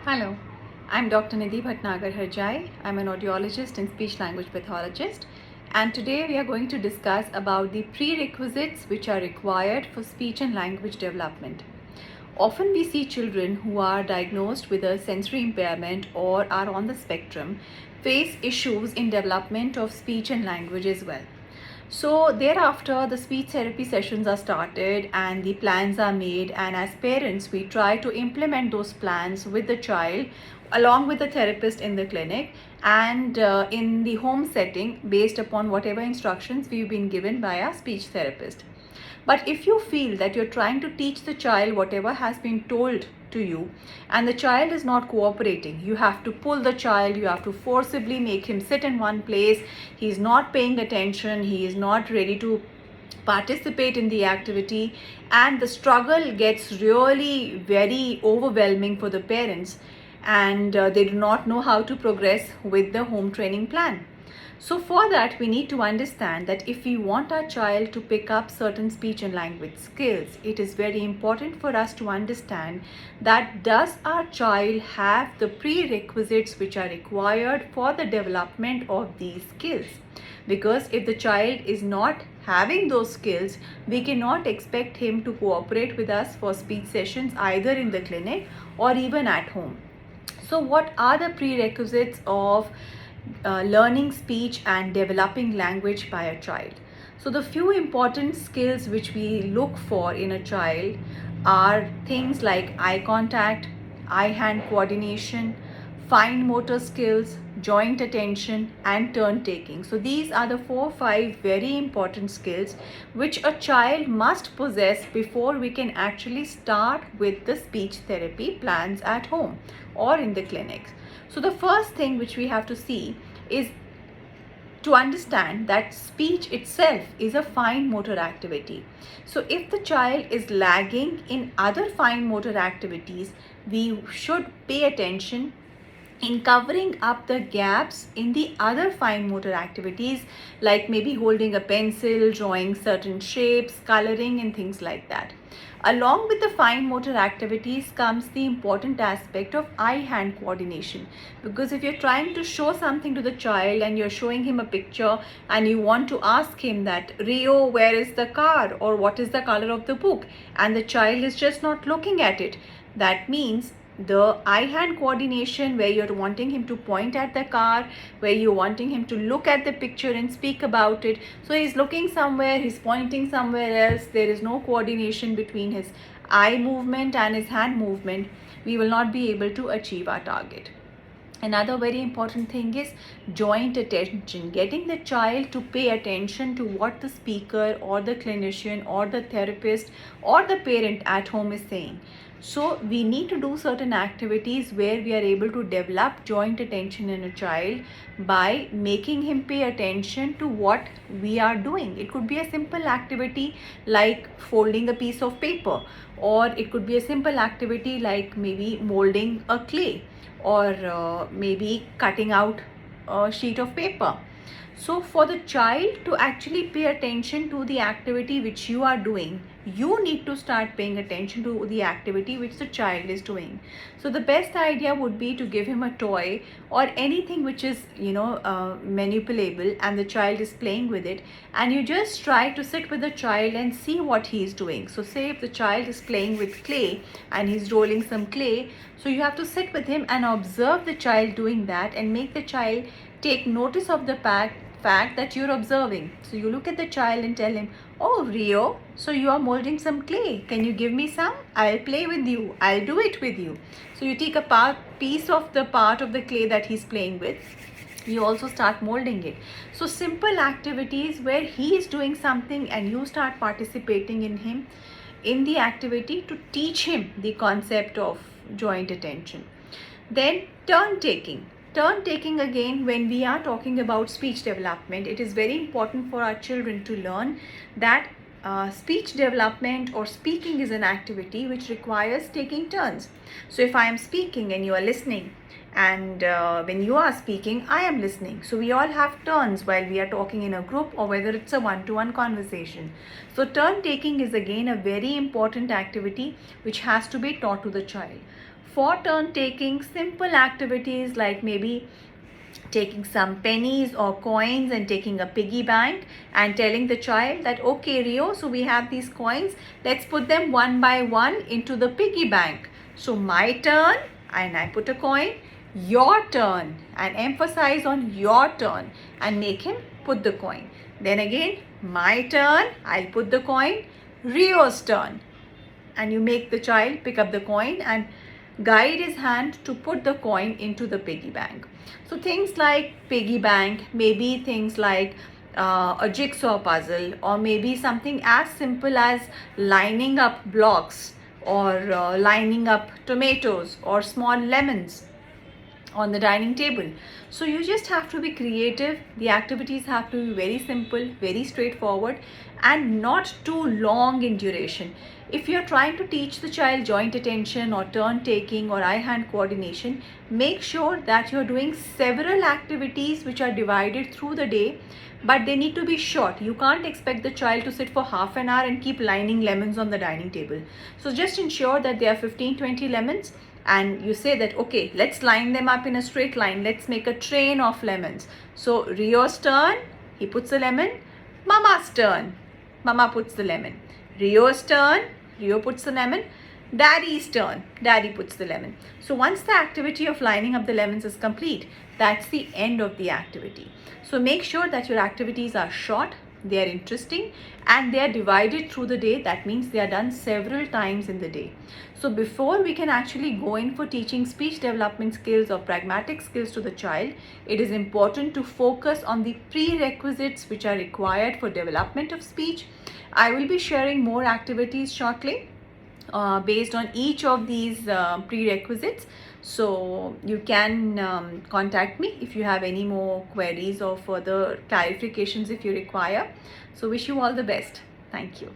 Hello, I'm Dr. Nidhi Bhatnagar Harjai. I'm an audiologist and speech language pathologist, and today we are going to discuss about the prerequisites which are required for speech and language development. Often we see children who are diagnosed with a sensory impairment or are on the spectrum face issues in development of speech and language as well. So thereafter, the speech therapy sessions are started and the plans are made, and as parents, we try to implement those plans with the child along with the therapist in the clinic and in the home setting based upon whatever instructions we've been given by our speech therapist. But if you feel that you're trying to teach the child whatever has been told to you and the child is not cooperating, you have to pull the child, you have to forcibly make him sit in one place, he's not paying attention, he is not ready to participate in the activity, and the struggle gets really very overwhelming for the parents, and they do not know how to progress with the home training plan. So for that, we need to understand that if we want our child to pick up certain speech and language skills, it is very important for us to understand that does our child have the prerequisites which are required for the development of these skills. Because if the child is not having those skills, we cannot expect him to cooperate with us for speech sessions either in the clinic or even at home. So what are the prerequisites of learning speech and developing language by a child? So the few important skills which we look for in a child are things like eye contact, eye-hand coordination, fine motor skills, joint attention, and turn taking. So these are the 4-5 very important skills which a child must possess before we can actually start with the speech therapy plans at home or in the clinics. So the first thing which we have to see is to understand that speech itself is a fine motor activity. So if the child is lagging in other fine motor activities, we should pay attention in covering up the gaps in the other fine motor activities, like maybe holding a pencil, drawing certain shapes, coloring, and things like that. Along with the fine motor activities comes the important aspect of eye-hand coordination, because if you're trying to show something to the child and you're showing him a picture and you want to ask him that, Rio, where is the car, or what is the color of the book, and the child is just not looking at it, that means the eye-hand coordination where you're wanting him to point at the car, where you're wanting him to look at the picture and speak about it. So he's looking somewhere, he's pointing somewhere else. There is no coordination between his eye movement and his hand movement. We will not be able to achieve our target. Another very important thing is joint attention, getting the child to pay attention to what the speaker or the clinician or the therapist or the parent at home is saying. So we need to do certain activities where we are able to develop joint attention in a child by making him pay attention to what we are doing. It could be a simple activity like folding a piece of paper, or it could be a simple activity like maybe molding a clay, or maybe cutting out a sheet of paper. So for the child to actually pay attention to the activity which you are doing, you need to start paying attention to the activity which the child is doing. So the best idea would be to give him a toy or anything which is manipulable, and the child is playing with it, and you just try to sit with the child and see what he is doing. So say if the child is playing with clay and he's rolling some clay, so you have to sit with him and observe the child doing that and make the child take notice of the fact that you're observing. So you look at the child and tell him, oh Rio, so you are molding some clay, can you give me some? I'll play with you, I'll do it with you. So you take a piece of the part of the clay that he's playing with, you also start molding it. So simple activities where he is doing something and you start participating in the activity to teach him the concept of joint attention. Then turn taking. Turn taking, again, when we are talking about speech development, it is very important for our children to learn that speech development or speaking is an activity which requires taking turns. So if I am speaking and you are listening, and when you are speaking, I am listening. So we all have turns while we are talking in a group, or whether it's a one-to-one conversation. So turn taking is again a very important activity which has to be taught to the child. For turn taking, simple activities like maybe taking some pennies or coins and taking a piggy bank and telling the child that, okay Rio, so we have these coins, let's put them one by one into the piggy bank. So my turn, and I put a coin, your turn, and emphasize on your turn and make him put the coin. Then again, my turn, I'll put the coin, Rio's turn, and you make the child pick up the coin and guide his hand to put the coin into the piggy bank. So things like piggy bank, maybe things like a jigsaw puzzle, or maybe something as simple as lining up blocks, or lining up tomatoes or small lemons on the dining table. So you just have to be creative. The activities have to be very simple, very straightforward, and not too long in duration. If you're trying to teach the child joint attention or turn taking or eye-hand coordination, make sure that you're doing several activities which are divided through the day, but they need to be short. You can't expect the child to sit for half an hour and keep lining lemons on the dining table. So just ensure that there are 15-20 lemons, and you say that, okay, let's line them up in a straight line. Let's make a train of lemons. So Rio's turn, he puts a lemon. Mama's turn, Mama puts the lemon. Rio's turn, Rio puts the lemon. Daddy's turn, Daddy puts the lemon. So once the activity of lining up the lemons is complete, that's the end of the activity. So make sure that your activities are short, they are interesting, and they are divided through the day. That means they are done several times in the day. So before we can actually go in for teaching speech development skills or pragmatic skills to the child, it is important to focus on the prerequisites which are required for development of speech. I will be sharing more activities shortly based on each of these prerequisites. So you can contact me if you have any more queries or further clarifications if you require. So wish you all the best. Thank you.